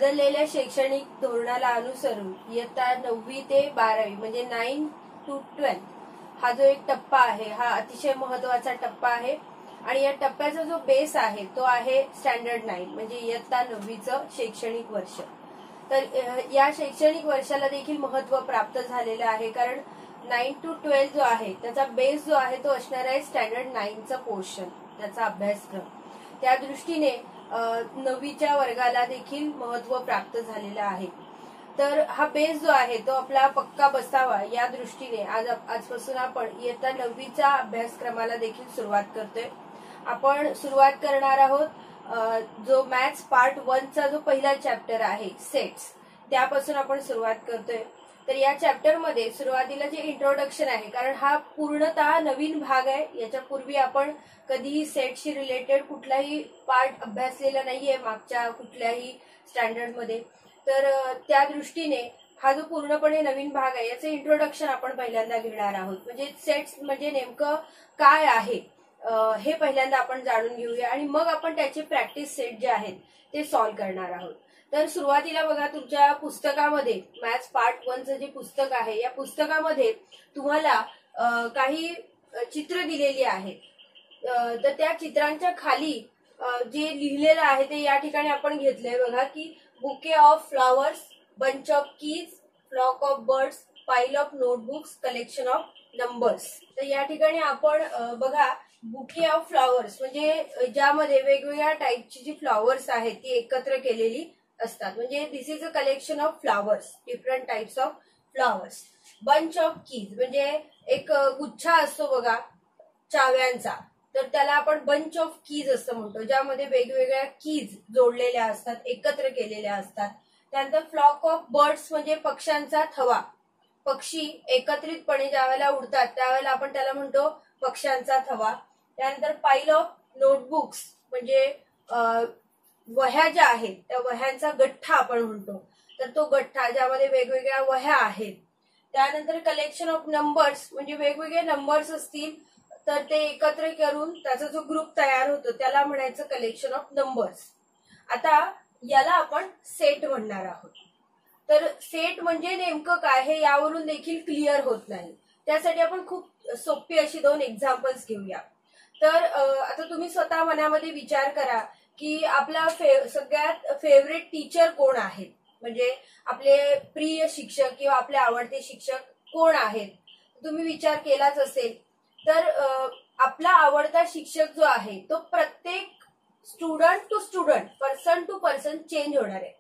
बदललेल्या शैक्षणिक धोरणाला अनुसरून इयत्ता 9वी ते 12वी म्हणजे 9 to 12 हा जो एक टप्पा आहे हा अतिशय महत्वाचा टप्पा आहे आणि या टप्प्याचा जो बेस आहे तो आहे स्टँडर्ड 9 म्हणजे इयत्ता 9वीचं शैक्षणिक वर्ष। तर या शैक्षणिक वर्षाला देखील महत्व प्राप्त झालेलं आहे कारण 9 to 12 जो आहे त्याचा बेस जो आहे तो असणार आहे स्टँडर्ड 9चा पोर्शन त्याचा अभ्यासक्रम। त्या दृष्टीने 9वीच्या वर्गाला देखील महत्व प्राप्त झालेलं आहे। तर हा बेस जो आहे तो आपला पक्का बसावा या दृष्टीने आजपासून आपण इयत्ता 9वीच्या अभ्यासक्रमाला देखील सुरुवात करतोय। आपण सुरुवात करणार आहोत जो मॅथ्स पार्ट 1चा जो पहिला चॅप्टर आहे सेट्स त्यापासून आपण सुरुवात करतोय। तर या चॅप्टर मध्ये सुरुवातीला जे इंट्रोडक्शन आहे कारण हा पूर्णतः नवीन भाग आहे, याच्यापूर्वी आपण कधीही सेटशी रिलेटेड कुठलाही पार्ट अभ्यासलेला नाहीये मागच्या कुठल्याही स्टँडर्ड मध्ये। तर त्या दृष्टीने हा जो पूर्णपणे नवीन भाग आहे याचे इंट्रोडक्शन आपण पहिल्यांदा घेणार आहोत। म्हणजे सेट्स म्हणजे नेमकं काय आहे हे पहिल्यांदा आपण जाणून घेऊया आणि मग आपण त्याचे प्रॅक्टिस सेट जे आहेत ते सॉल्व्ह करणार आहोत। तर सुरुवातीला बघा तुमच्या पुस्तकामध्ये मॅथ्स पार्ट 1चं जे पुस्तक आहे या पुस्तकामध्ये तुम्हाला काही चित्र दिलेली आहेत। तर त्या चित्रांच्या खाली जे लिहिलेलं आहे ते या ठिकाणी आपण घेतलंय बघा की bouquet of flowers, bunch of keys, flock of birds, pile of notebooks, collection of numbers. तर या ठिकाणी आपण बघा बुके ऑफ फ्लॉवर्स म्हणजे ज्यामध्ये वेगवेगळ्या टाईपची जी फ्लॉवर्स आहेत ती एकत्र केलेली असतात म्हणजे this is a collection of flowers, different types of flowers. Bunch of keys म्हणजे एक गुच्छा असतो बघा चाव्यांचा, तर त्याला आपण बंच ऑफ कीज असं म्हणतो ज्यामध्ये वेगवेगळ्या कीज जोडलेल्या असतात, एकत्र केलेल्या असतात। त्यानंतर फ्लॉक ऑफ बर्ड्स म्हणजे पक्ष्यांचा थवा, पक्षी एकत्रितपणे ज्यावेळेला उडतात त्यावेळेला आपण त्याला म्हणतो पक्ष्यांचा थवा। त्यानंतर पाइल ऑफ नोटबुक्स म्हणजे वह्या ज्या आहेत त्या वह्यांचा गठ्ठा आपण म्हणतो, तर तो गठ्ठा ज्यामध्ये वेगवेगळ्या वह्या आहेत। त्यानंतर कलेक्शन ऑफ नंबर्स म्हणजे वेगवेगळे नंबर्स असतील तर ते एकत्र करून त्याचा जो ग्रुप तयार होतो त्याला म्हणायचं कलेक्शन ऑफ नंबर्स। आता याला आपण सेट म्हणणार आहोत। तर सेट म्हणजे नेमकं काय हे यावरून देखील क्लिअर होत नाही, त्यासाठी आपण खूप सोपी अशी 2 एक्झाम्पल्स घेऊया। तर आता तुम्ही स्वतः मनामध्ये विचार करा की आपला सगळ्यात फेवरेट टीचर कोण आहेत, म्हणजे आपले प्रिय शिक्षक किंवा आपले आवडते शिक्षक कोण आहेत तुम्ही विचार केलाच असेल। तर आपला आवडता शिक्षक जो आहे तो प्रत्येक student to student, person to person change होणार आहे।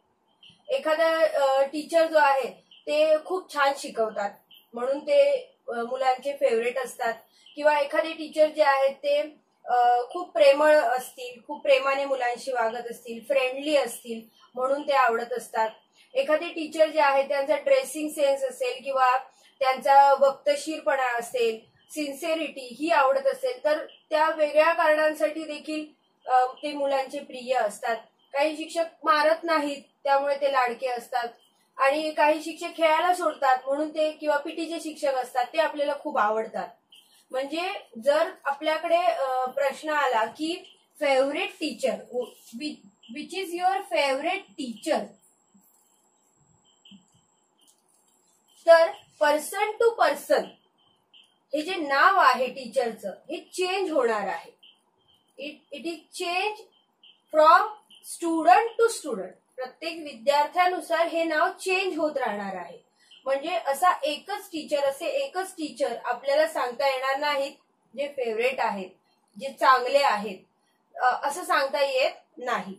एखादा टीचर जो आहे ते खूप छान शिकवतात म्हणून ते मुलांचे फेवरेट असतात, किंवा एखादे टीचर जे आहेत ते खूप प्रेमळ असतील, खूप प्रेमाने मुलांशी वागत असतील, फ्रेंडली असतील म्हणून ते आवडत असतात। एखादे टीचर जे आहे त्यांचा ड्रेसिंग सेन्स असेल किंवा त्यांचा वक्तशीरपणा असेल, सिन्सिअरिटी ही आवडत असेल तर त्या वेगळ्या कारणांसाठी देखील ते मुलांचे प्रिय असतात। काही शिक्षक मारत नाहीत त्यामुळे ते लाडके असतात आणि काही शिक्षक खेळायला सोडतात म्हणून ते, किंवा पीटीचे शिक्षक असतात ते आपल्याला खूप आवडतात। म्हणजे जर आपल्याकडे प्रश्न आला की favourite teacher, which is your favourite teacher, तर पर्सन टू पर्सन हे जे नाव आहे टीचरचं हे चेंज होणार आहे। It is change from student to student, प्रत्येक विद्यार्थ्यानुसार हे नाव चेंज होत राहणार आहे। म्हणजे असा एकच टीचर आपल्याला सांगता येणार नाहीत जे फेवरेट आहेत, जे चांगले आहेत असं सांगता येत नाही।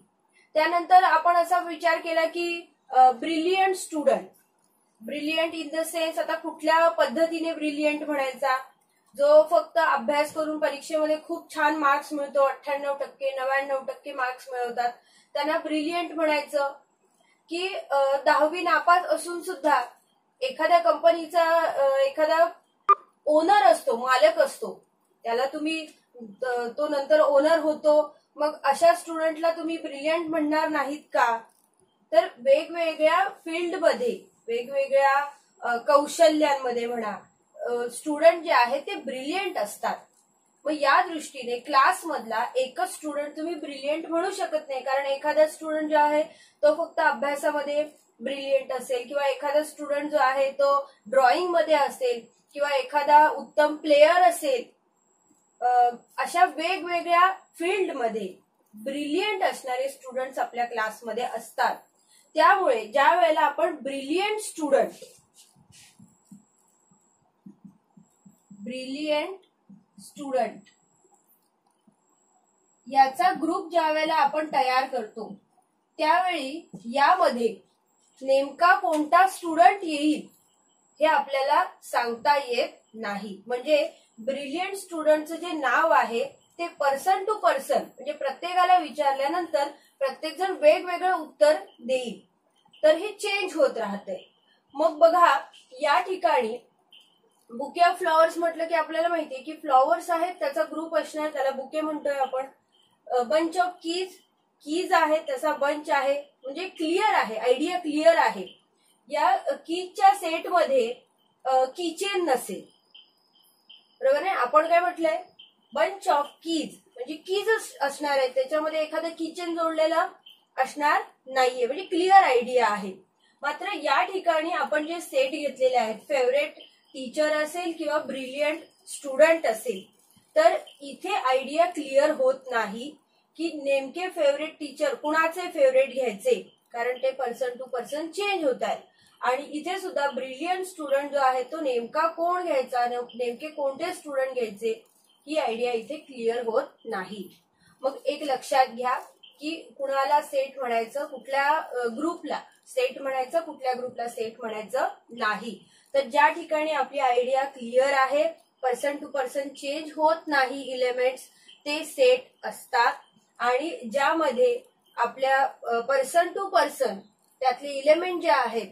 त्यानंतर आपण असा विचार केला की brilliant student, brilliant in the sense आता कुठल्या पद्धतीने ब्रिलियंट म्हणायचा, जो फक्त अभ्यास करून परीक्षेमध्ये खूप छान मार्क्स मिळतो, 98%, 99% मार्क्स मिळवतात, त्यांना ब्रिलियंट म्हणायचं। की 10वी नापास असून सुद्धा एखाद्या कंपनीचा एखादा ओनर असतो, मालक असतो, त्याला तुम्ही तो नंतर ओनर होतो, मग अशा स्टुडंटला तुम्ही ब्रिलियंट म्हणणार नाहीत का? तर वेगवेगळ्या फील्डमध्ये, वेगवेगळ्या कौशल्यांमध्ये म्हणा स्टुडंट जे आहेत ते ब्रिलियंट असतात। मग या दृष्टीने क्लासमधला एकच स्टुडंट तुम्ही ब्रिलियंट म्हणू शकत नाही, कारण एखादा स्टुडंट जो आहे तो फक्त अभ्यासामध्ये ब्रिलियंट असेल, किंवा एखादा स्टुडंट जो आहे तो ड्रॉइंग मध्ये असेल, किंवा एखादा उत्तम प्लेयर असेल. अशा वेगवेगळ्या फील्डमध्ये ब्रिलियंट असणारे स्टुडंट्स आपल्या क्लासमध्ये असतात. त्यामुळे ज्या वेळेला आपण ब्रिलियंट स्टुडंट याचा ग्रुप ज्या वेळेला आपण तयार करतो त्यावेळी यामध्ये नेमका कोणता स्टुडंट येईल हे आपल्याला सांगता येत नाही. म्हणजे ब्रिलियंट स्टुडंटचं जे नाव आहे ते पर्सन टू पर्सन, म्हणजे प्रत्येकाला विचारल्यानंतर प्रत्येक जण वेगवेगळं उत्तर देईल, तर हे चेंज होत राहतंय. मग बघा या ठिकाणी बुके ऑफ फ्लॉवर्स म्हटलं की आपल्याला माहितीये की फ्लॉवर्स आहेत त्याचा ग्रुप असणार, त्याला बुके म्हणतोय आपण. बंच ऑफ कीज आहेत त्याचा बंच आहे, म्हणजे क्लिअर आहे, आयडिया क्लिअर आहे. या कीजच्या सेटमध्ये कीचेन नसेल, बरोबर आहे. आपण काय म्हटलंय, बंच ऑफ कीज म्हणजे कीज असणार आहे, त्याच्यामध्ये एखादं किचन जोडलेलं असणार नाहीये, म्हणजे क्लिअर आयडिया आहे. मात्र या ठिकाणी आपण जे सेट घेतलेले आहेत, फेवरेट टीचर असेल किंवा ब्रिलियंट स्टुडंट असेल, तर इथे आयडिया क्लिअर होत नाही की नेमके फेवरेट टीचर कुणाचे फेवरेट घ्यायचे, कारण ते पर्सन टू पर्सन चेंज होत आहेत. आणि इथे सुद्धा ब्रिलियंट स्टुडंट जो आहे तो नेमका कोण घ्यायचा, नेमके कोणते स्टुडंट घ्यायचे, ही आयडिया इथे क्लिअर होत नाही. मग एक लक्षात घ्या की कुणाला सेट म्हणायचं, कुठल्या ग्रुपला सेट म्हणायचं, कुठल्या ग्रुपला सेट म्हणायचं नाही. तर ज्या ठिकाणी आपली आयडिया क्लिअर आहे, पर्सन टू पर्सन चेंज होत नाही एलिमेंट्स, ते सेट असतात. आणि ज्यामध्ये आपल्या पर्सन टू पर्सन त्यातले एलिमेंट जे आहेत,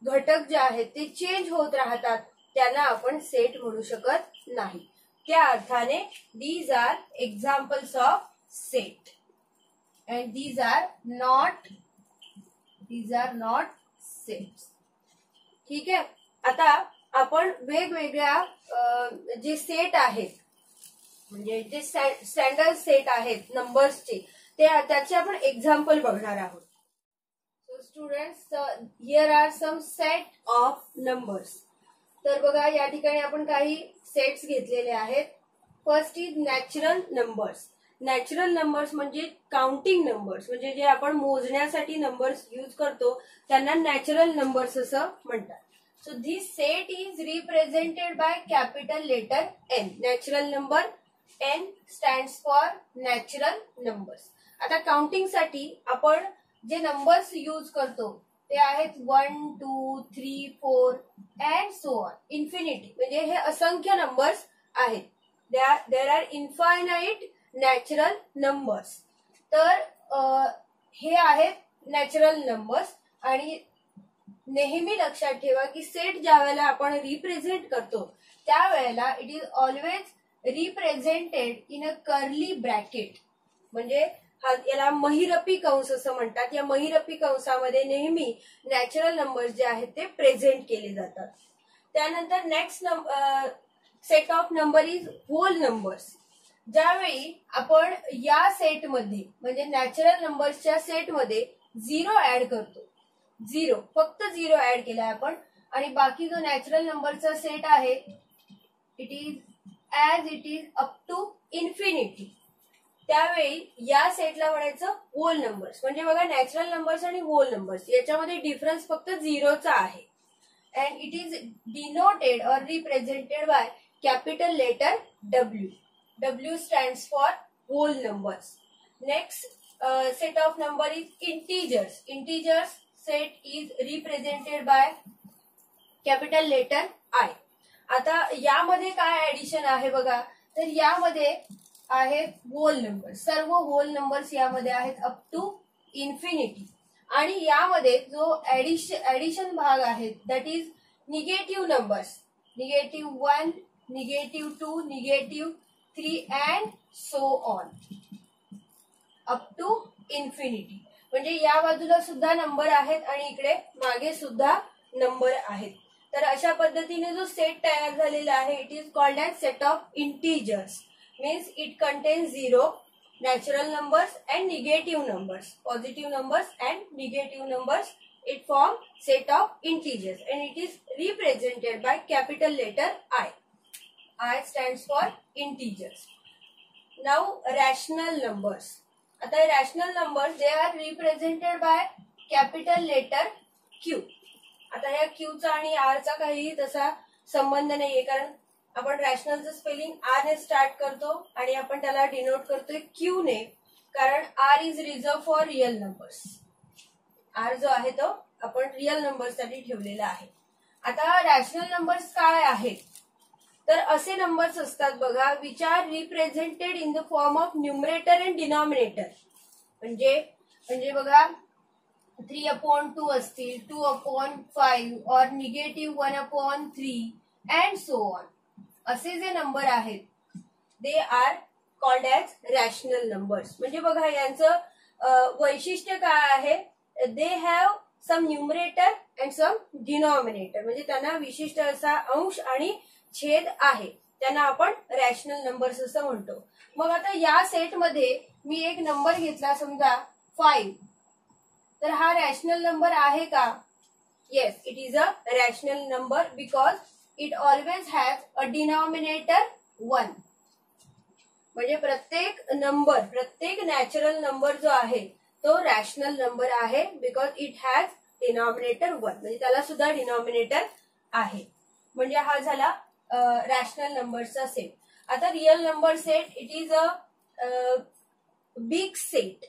घटक जे आहेत ते चेंज होत राहतात, त्यांना आपण सेट म्हणू शकत नाही. त्या अर्थाने these are examples of set and these are not sets. ठीक आहे. आता आपण वेगवेगळ्या जे सेट आहेत, म्हणजे जे स्टँडर्ड सेट आहेत नंबर्सचे, त्याचे आपण एक्झाम्पल बघणार आहोत. So students, here are some set of numbers. तर बघा या ठिकाणी आपण काही सेट्स घेतलेले आहेत. First is natural numbers. Natural numbers म्हणजे काउंटिंग नंबर्स, म्हणजे जे आपण मोजण्यासाठी नंबर्स यूज करतो त्यांना नॅचरल नंबर्स असं म्हणतात. So this set is represented by capital letter N. Natural number, N stands for natural numbers. आता काउंटिंग साठी आपण जे नंबर्स यूज करतो ते आहेत 1, 2, 3, 4 अँड सो ऑन, इन्फिनिटी. म्हणजे हे असंख्य नंबर्स आहेत. There are infinite natural numbers. तर हे आहेत नॅचरल नंबर्स. आणि नेहमी लक्षात ठेवा की सेट ज्या वेळेला आपण रिप्रेझेंट करतो त्यावेळेला it is always represented in a curly bracket, म्हणजे याला महिरपी कंस असं म्हणतात. या महिरपी कंसामध्ये नेहमी नॅचरल नंबर्स जे आहेत ते प्रेझेंट केले जातात. त्यानंतर next set of number is whole numbers. ज्यावेळी आपण या सेटमध्ये म्हणजे नॅचरल नंबर्सच्या सेटमध्ये 0 ऍड करतो, फक्त 0 ऍड केलाय आपण, आणि बाकी जो नॅचरल नंबरचा सेट आहे it is as it is up to infinity, त्यावेळी या सेटला म्हणायचं होल नंबर्स. म्हणजे बघा नॅचरल नंबर्स आणि होल नंबर्स याच्यामध्ये डिफरन्स फक्त 0चा आहे. And it is denoted or represented by capital letter W. W stands for whole numbers. Next set of number is integers. Integers set is represented by capital letter I. आता यामध्ये काय addition आहे बघा, तर यामध्ये आहेत होल नंबर्स. सर्व hole numbers यामध्ये आहेत अप टू इन्फिनिटी. आणि यामध्ये जो ऍडिशन भाग आहे that is negative numbers, -1, -2, -3 and so on up to infinity. म्हणजे या बाजूला सुद्धा नंबर आहेत आणि इकडे मागे सुद्धा नंबर आहेत. तर अशा पद्धतीने जो सेट तयार झालेला आहे it is called as set of integers. means it contains 0 natural numbers and negative numbers, positive numbers and negative numbers. It forms set of integers and it is represented by capital letter I. I stands for integers. Now rational numbers. आता rational numbers they are represented by capital letter Q. आता ह्या Q चा आणि R चा काही तसा संबंध नाहीये, कारण आपण रॅशनलचं स्पेलिंग आर ने स्टार्ट करतो आणि आपण त्याला डिनोट करतोय क्यू ने, कारण R is reserve for real numbers. R जो आहे तो आपण रिअल नंबर्स साठी ठेवलेला आहे. आता रॅशनल नंबर्स काय आहेत, तर असे नंबर्स असतात बघा which are represented in the form of numerator and denominator. म्हणजे बघा 3/2 असतील, 2/5 और निगेटिव्ह 1/3 अँड सो ऑन. असे जे नंबर आहेत they are called as rational numbers. म्हणजे बघा यांचं वैशिष्ट्य काय आहे, they have some numerator and some denominator. म्हणजे त्यांना विशिष्ट असा अंश आणि छेद आहे, त्यांना आपण रॅशनल नंबर्स असं म्हणतो. मग आता या सेटमध्ये मी एक नंबर घेतला समजा 5, तर हा रॅशनल नंबर आहे का? Yes, it is a rational number because it always has a denominator 1. म्हणजे प्रत्येक नॅचरल नंबर जो आहे तो रॅशनल नंबर आहे बिकॉज इट हॅज डिनॉमिनेटर 1. म्हणजे त्याला सुद्धा डिनॉमिनेटर आहे. म्हणजे हा झाला रॅशनल नंबरचा सेट. आता real number set it is a big set.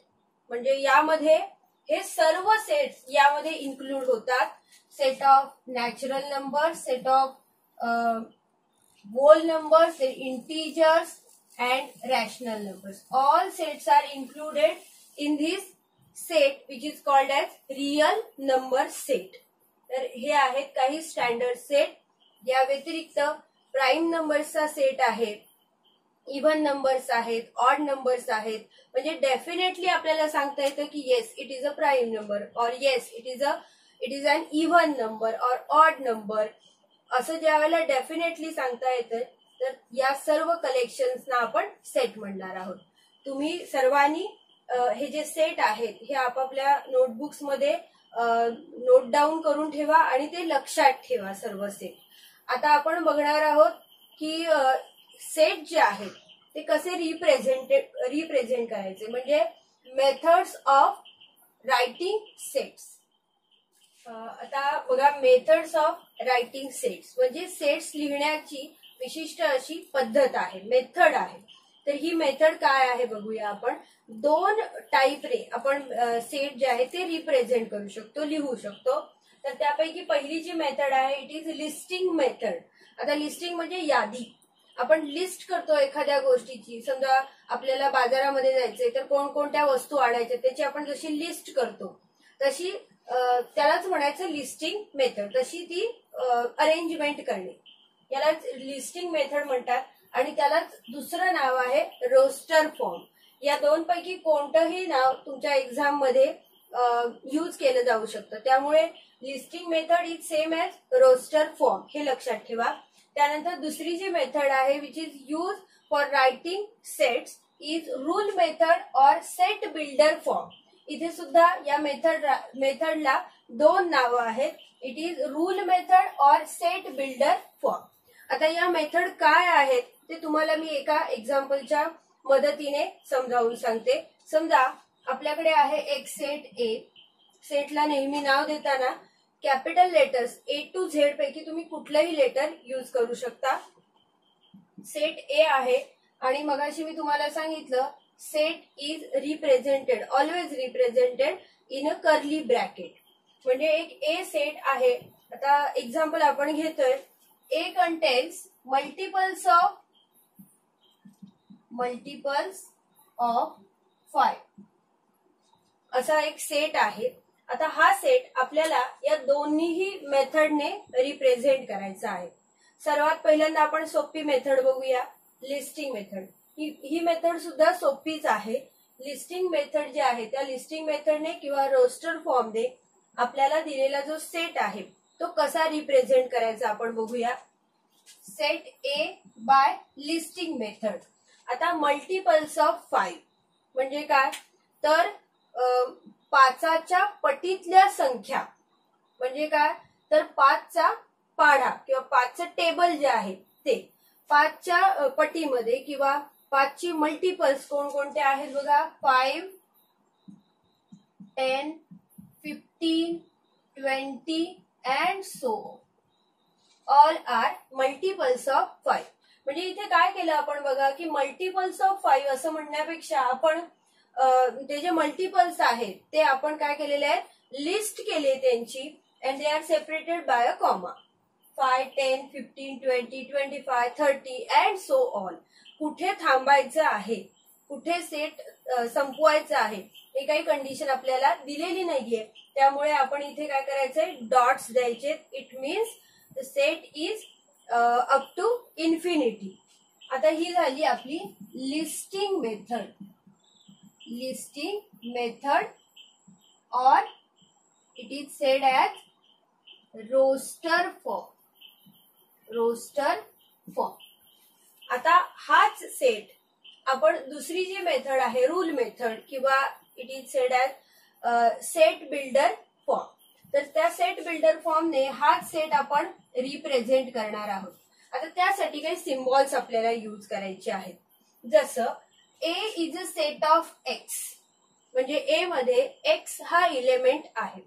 म्हणजे यामध्ये हे सर्व सेट्स यामध्ये इन्क्लूड होतात. Set of natural numbers, set of whole numbers, integers and rational numbers. All sets are included in this set which is called as real number set. तर हे आहेत काही स्टँडर्ड सेट. या व्यतिरिक्त प्राईम नंबर्सचा set आहे, even numbers आहेत, odd numbers आहेत. म्हणजे डेफिनेटली आपल्याला सांगता येतं की yes it is a prime number और yes it is an even number और ऑड नंबर. असं ज्या वेळेला डेफिनेटली सांगता येतं तर या सर्व कलेक्शन्सना आपण सेट म्हणणार आहोत. तुम्ही सर्वांनी हे जे सेट आहेत हे आपापल्या नोटबुक्स मध्ये नोट डाऊन करून ठेवा आणि ते लक्षात ठेवा सर्व सेट. आता आपण बघणार आहोत की सेट जे आहेत ते कसे रिप्रेझेंट करायचे, म्हणजे मेथड्स ऑफ रायटिंग सेट्स. आता बघा मेथड्स ऑफ रायटिंग सेट्स म्हणजे सेट्स लिहिण्याची विशिष्ट अशी पद्धत आहे, मेथड आहे. तर ही मेथड काय आहे बघूया आपण. 2 टाईपने आपण सेट जे आहे ते रिप्रेझेंट करू शकतो, लिहू शकतो. तर त्यापैकी पहिली जी मेथड आहे इट इज लिस्टिंग मेथड. आता लिस्टिंग म्हणजे यादी. आपण लिस्ट करतो एखाद्या गोष्टीची. समजा आपल्याला बाजारामध्ये जायचंय तर कोणकोणत्या वस्तू आणायच्या त्याची आपण जशी लिस्ट करतो तशी त्यालाच म्हणायचं लिस्टिंग मेथड. तशी ती अरेंजमेंट करणे यालाच लिस्टिंग मेथड म्हणतात. आणि त्यालाच दुसरं नाव आहे रोस्टर फॉर्म. या दोनपैकी कोणतंही नाव तुमच्या एक्झाम मध्ये यूज केलं जाऊ शकतं. त्यामुळे listing method is same as roster form, हे लक्षात ठेवा. त्यानंतर दुसरी जी मेथड आहे which is use for writing sets is rule method or set builder form. इथे सुद्धा या मेथडला 2 नावं आहेत. It is rule method or set builder form. आता या मेथड काय आहेत ते तुम्हाला मी एका एक्झाम्पलच्या मदतीने समजावून सांगते. समजा आपल्याकडे आहे एक सेट ए. सेटला नेहमी नाव देताना capital letters A to Z पैकी तुम्ही कुठलंही लेटर यूज करू शकता. सेट ए आहे आणि मगाशी मी तुम्हाला सांगितलं set is represented, always represented in a curly bracket. म्हणजे एक ए सेट आहे. आता एक्झाम्पल आपण घेतोय ए कंटेन्स मल्टिपल्स ऑफ 5 असा एक सेट आहे. आता हा सेट आपल्याला या दोन्हीही मेथडने रिप्रेझेंट करायचा आहे. सर्वात पहिल्यांदा आपण सोपी मेथड बघूया, लिस्टिंग मेथड. ही मेथड सुद्धा सोपीच आहे. लिस्टिंग मेथड जी आहे त्या लिस्टिंग मेथडने किंवा रोस्टर फॉर्मने आपल्याला दिलेला जो सेट आहे तो कसा रिप्रेझेंट करायचा आपण बघूया. Set A by listing method. आता मल्टिपल्स ऑफ 5 म्हणजे काय, तर 5च्या पटीतल्या संख्या म्हणजे काय, तर 5चा पाढा किंवा 5चं टेबल जे आहे ते 5च्या पटीमध्ये किंवा 5ची मल्टिपल्स कोणकोणते आहेत बघा, 5, 10, 15, 20 and so all are multiples of 5. म्हणजे इथे काय केलं आपण बघा की मल्टिपल्स ऑफ 5 असं म्हणण्यापेक्षा आपण ते जे मल्टिपल्स आहेत ते आपण काय केलेले आहेत, लिस्ट केली त्यांची and they are separated by a comma. 5, 10, 15, 20, 25, 30 and so on. कुठे थांबायचं आहे, कुठे सेट संपवायचं आहे हे काही कंडिशन आपल्याला दिलेली नाहीये, त्यामुळे आपण इथे काय करायचंय, डॉट्स द्यायचे. It means the set is up to infinity. आता ही झाली आपली listing method. Listing method or it is said as roster form. Roster form. आता हाच सेट आपण दुसरी जी मेथड आहे रूल मेथड किंवा it is said as set builder form. तर त्या सेट बिल्डर फॉर्मने हाच सेट आपण रिप्रेझेंट करणार आहोत. आता त्यासाठी काही सिम्बॉल्स आपल्याला यूज करायचे आहेत. जसं A is a set of X, म्हणजे ए मध्ये एक्स हा इलेमेंट आहे.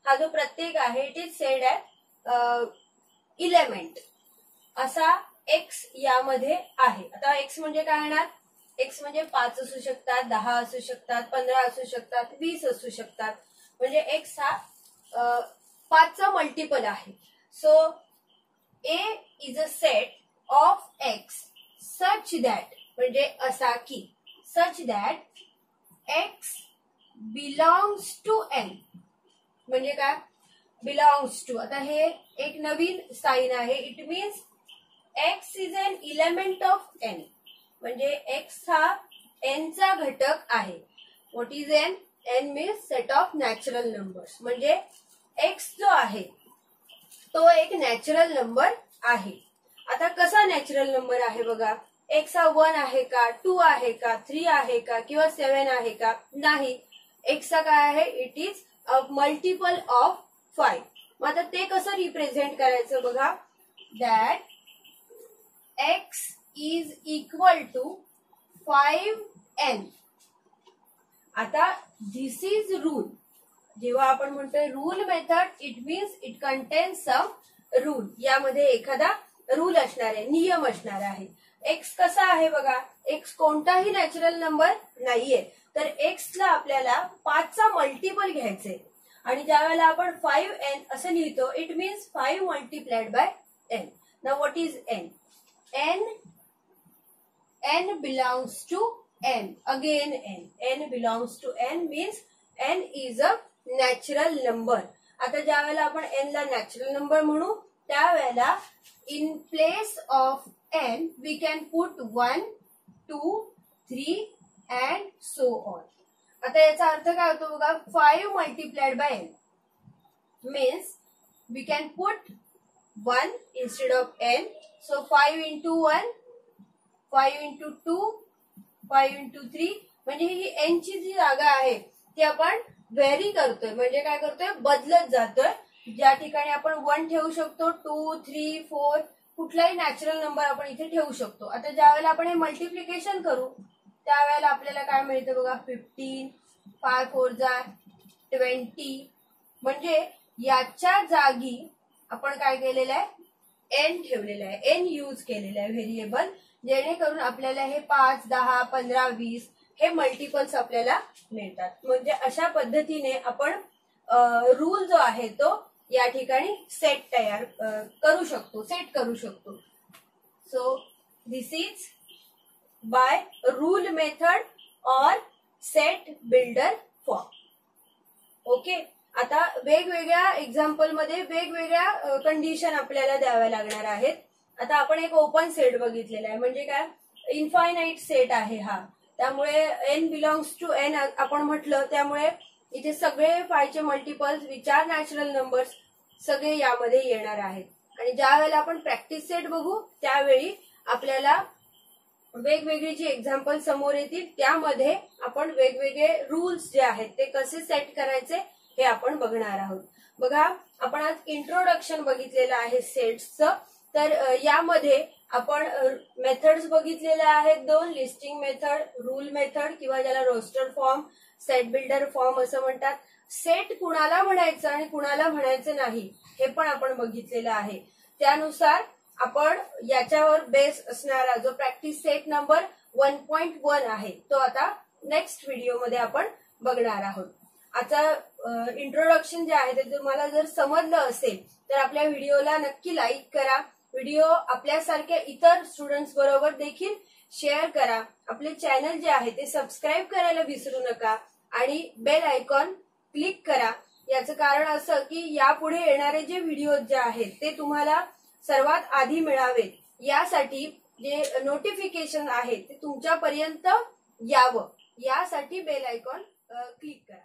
हा जो प्रत्येक आहे it is said as element. असा एक्स यामध्ये आहे. आता एक्स म्हणजे काय येणार, एक्स म्हणजे 5 असू शकतात, 10 असू शकतात, 15 असू शकतात, 20 असू शकतात. म्हणजे एक्स हा 5चा मल्टिपल आहे. So A is a set of X such that, म्हणजे असा की, such that X belongs to N. म्हणजे काय, बिलॉंग्स टू. आता हे एक नवीन साइन आहे. It means X is an element of N. म्हणजे एक्स हा एन चा घटक आहे. What is N, N means set of natural numbers. म्हणजे एक्स जो आहे तो एक नॅचरल नंबर आहे. आता कसा नॅचरल नंबर आहे बघा, एक्स हा 1 आहे का, 2 आहे का, 3 आहे का किंवा 7 आहे का, नाही. एक्स हा काय आहे, it is a multiple of 5. मग आता ते कसं रिप्रेझेंट करायचं बघा, that X is equal to 5n. आता धिस इज रूल. जेव्हा आपण म्हणतोय rule method, it means it contains some rule. यामध्ये एखादा रूल असणार आहे, नियम असणार आहे. एक्स कसा आहे बघा, एक्स कोणताही नॅचरल नंबर नाहीये, तर एक्सला आपल्याला 5चा मल्टिपल घ्यायचंय. आणि ज्या वेळेला आपण 5n असं लिहितो, it means 5 multiplied by n. Now what is n? n belongs to n. Again n. n belongs to n means n is a natural number. आता ज्या वेळेला आपण n ला नॅचरल नंबर म्हणू, त्यावेळेला in place of n we can put 1, 2, 3 and so on. आता याचा अर्थ काय होतो बघा, 5 multiplied by n means we can put 1 instead of n. So 5 into 1, 5 into 2, 5 into 3. म्हणजे ही n ची जी जागा आहे ती आपण व्हेरी करतोय, म्हणजे काय करतोय, बदलत जातोय. ज्या ठिकाणी आपण 1 ठेवू शकतो, 2, 3, 4 कुठलाही नॅचरल नंबर आपण इथे ठेवू शकतो. आता ज्या वेळेला आपण हे मल्टिप्लिकेशन करू त्यावेळेला आपल्याला काय मिळतं बघा, 15, 5 4 जा 20. म्हणजे याच्या जागी आपण काय केलेलं आहे, n ठेवलेलं आहे, n यूज केलेलं आहे व्हेरिएबल, जेणेकरून आपल्याला हे 5, 10, 15, 20 हे मल्टिपल्स आपल्याला मिळतात. म्हणजे अशा पद्धतीने आपण रूल जो आहे तो या ठिकाणी सेट तयार करू शकतो, सेट करू शकतो. So this is by rule method or set builder form. Okay. आता वेगवेगळ्या एक्झाम्पल मध्ये वेगवेगळ्या कंडिशन आपल्याला द्याव्या लागणार आहेत. आता आपण एक ओपन सेट बघितलेला आहे, म्हणजे काय, इन्फायनाइट सेट आहे हा. त्यामुळे n बिलॉंग्स टू n आपण म्हटलं, त्यामुळे इथे सगळे 5 चे multiples which are natural numbers सगळे यामध्ये येणार आहेत. आणि ज्या वेळेला आपण प्रॅक्टिस सेट बघू त्यावेळी आपल्याला वेगवेगळी जी एक्झाम्पल समोर येतील त्यामध्ये आपण वेगवेगळे रूल्स जे आहेत ते कसे सेट करायचे हे आपण बघणार आहोत. बघा, आपण आज इंट्रोडक्शन बघितलेलं आहे सेट्सचं. तर यामध्ये आपण मेथड्स बघितलेल्या आहेत, 2, लिस्टिंग मेथड, रूल मेथड किंवा ज्याला roster form, set builder form असं म्हणतात. सेट कुणाला म्हणायचं आणि कुणाला म्हणायचं नाही हे पण आपण बघितलेलं आहे. त्यानुसार आपण याच्यावर बेस असणारा जो प्रॅक्टिस सेट नंबर 1.1 आहे तो आता नेक्स्ट व्हिडिओमध्ये आपण बघणार आहोत. आता इंट्रोडक्शन जे आहे ते तुम्हाला जर समजलं असेल तर आपल्या व्हिडिओला नक्की लाईक करा. व्हिडिओ आपल्यासारख्या इतर स्टुडंट्स बरोबर देखील शेअर करा. आपले चॅनल जे आहे ते सबस्क्राईब करायला विसरू नका आणि बेल आयकॉन क्लिक करा. याचं कारण असं की यापुढे येणारे जे व्हिडिओ जे आहेत ते तुम्हाला सर्वात आधी मिळावेत यासाठी जे नोटिफिकेशन आहे ते तुमच्यापर्यंत यावं यासाठी बेल आयकॉन क्लिक करा.